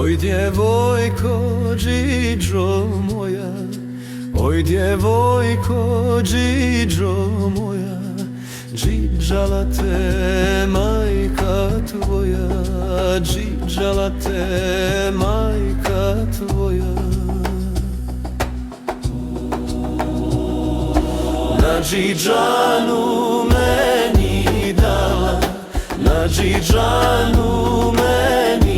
Oj djevojko, džiđo moja, oj djevojko, džiđo moja, džiđala te majka tvoja, džiđala te majka tvoja. Na džiđanu meni dala, na džiđanu meni